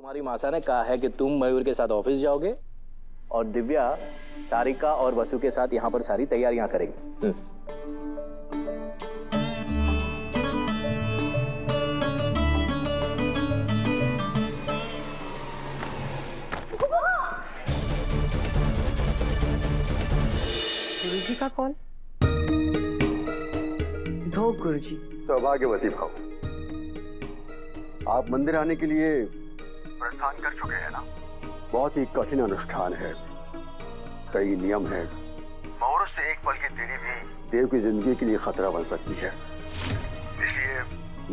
तुम्हारी मासा ने कहा है कि तुम मयूर के साथ ऑफिस जाओगे और दिव्या सारिका और वसु के साथ यहाँ पर सारी तैयारियां करेंगी। गुरुजी का कॉल। भोग गुरुजी। सौभाग्यवती भाव, आप मंदिर आने के लिए प्रस्थान कर चुके हैं ना। बहुत ही कठिन अनुष्ठान है, कई नियम है। मुहूर्त से एक पल की देरी भी देव की जिंदगी के लिए खतरा बन सकती है। इसलिए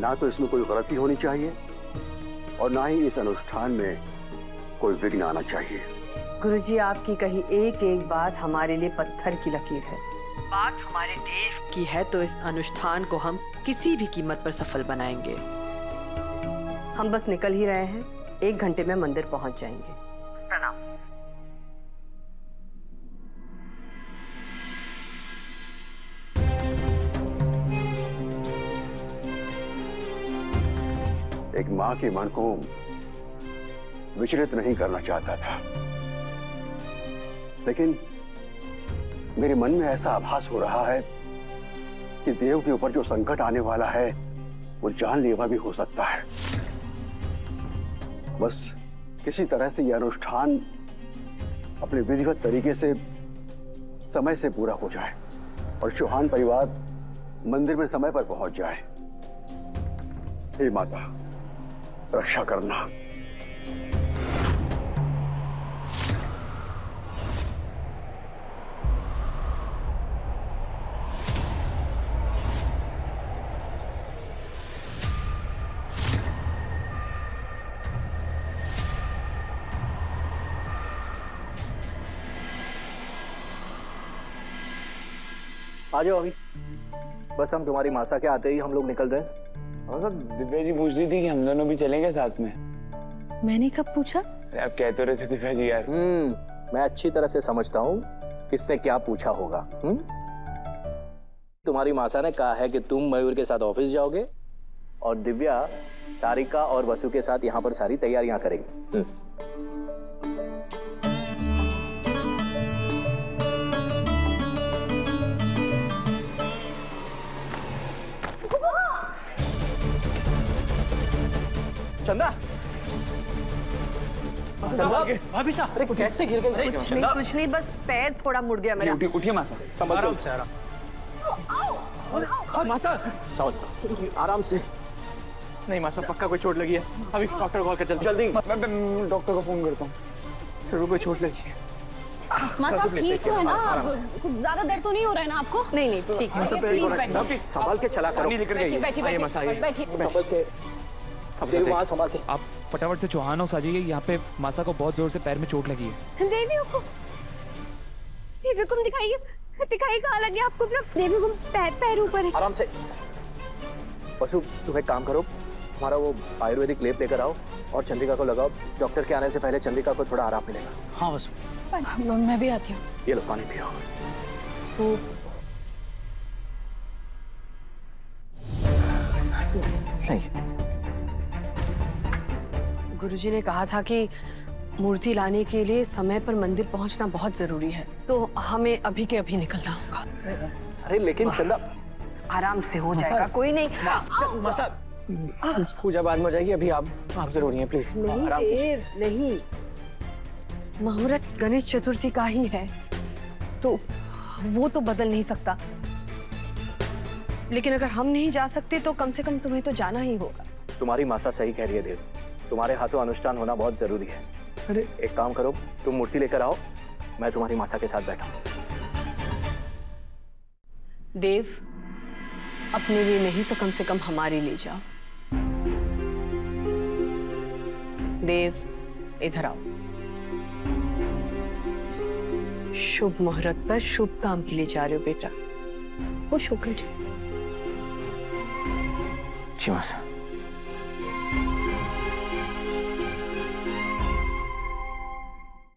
ना तो इसमें कोई गलती होनी चाहिए और ना ही इस अनुष्ठान में कोई विघ्न आना चाहिए। गुरुजी, आपकी कही एक एक बात हमारे लिए पत्थर की लकीर है। बात हमारे देव की है तो इस अनुष्ठान को हम किसी भी कीमत पर सफल बनाएंगे। हम बस निकल ही रहे हैं, 1 घंटे में मंदिर पहुंच जाएंगे। प्रणाम। एक माँ के मन को विचलित नहीं करना चाहता था, लेकिन मेरे मन में ऐसा आभास हो रहा है कि देव के ऊपर जो संकट आने वाला है वो जानलेवा भी हो सकता है। बस किसी तरह से यह अनुष्ठान अपने विधिवत तरीके से समय से पूरा हो जाए और चौहान परिवार मंदिर में समय पर पहुंच जाए। हे माता, रक्षा करना। आ जाओ अभी, बस हम तुम्हारी मासा के आते ही हम लोग निकल रहे हैं। और सर दिव्या जी पूछ रही थी कि हम दोनों भी चलेंगे साथ में। मैंने कब पूछा? आप कह तो रहे थे दिव्या जी यार। मैं अच्छी तरह से समझता हूँ किसने क्या पूछा होगा। तुम्हारी मासा ने कहा है कि तुम मयूर के साथ ऑफिस जाओगे और दिव्या सारिका और वसु के साथ यहाँ पर सारी तैयारियां करेंगी। चंदा, भाभी साहब, अरे कैसे गिर गई? कुछ नहीं, बस पैर थोड़ा मुड़ गया मेरा। उठिए मासा। आराम से, मासा आराम से। नहीं मासा, पक्का कोई चोट लगी है। अभी डॉक्टर कॉल कर, जल्दी। मैं डॉक्टर को फोन करता हूँ। सर कोई चोट लगी है। मासा आप ठीक तो है ना? कुछ ज्यादा दर्द तो नहीं हो रहा है ना आपको? नहीं ठीक है। प्लीज बैठिए। संभाल के चला करो। बैठिए बैठिए संभाल के। अब देवी वहाँ संभाल के। आप फटाफट से चौहान हाउस आ जाइए। यहाँ पे मासा को बहुत जोर से पैर में चोट लगी है। देवी को दिखाइए कहाँ लगी आपको? देवी को पैर ऊपर है। आराम से। वसु, तुम एक काम करो, हमारा वो आयुर्वेदिक लेप लेकर आओ और चंद्रिका को लगाओ। डॉक्टर के आने से पहले चंद्रिका को थोड़ा आराम मिलेगा। हाँ वसु, मैं भी आती हूँ। ये लो पानी पियो। नहीं, गुरुजी ने कहा था कि मूर्ति लाने के लिए समय पर मंदिर पहुंचना बहुत जरूरी है, तो हमें अभी के अभी निकलना होगा। अरे लेकिन चंदा, आराम से हो जाएगा, कोई नहीं। मासा, पूजा बाद में हो जाएगी, अभी आप जरूरी हैं, प्लीज। नहीं, मुहूर्त गणेश चतुर्थी का ही है, तो वो तो बदल नहीं सकता। लेकिन अगर हम नहीं जा सकते तो कम से कम तुम्हें तो जाना ही होगा। तुम्हारी मासा सही कह रही है देव, तुम्हारे हाथों अनुष्ठान होना बहुत जरूरी है। अरे एक काम करो, तुम मूर्ति लेकर आओ, मैं तुम्हारी मासा के साथ बैठा हूं। देव, अपने लिए नहीं तो कम से कम हमारे लिए जाओ। देव, इधर आओ। शुभ मुहूर्त पर शुभ काम के लिए जा रहे हो बेटा, खुश होकर जाओ। जी मासा।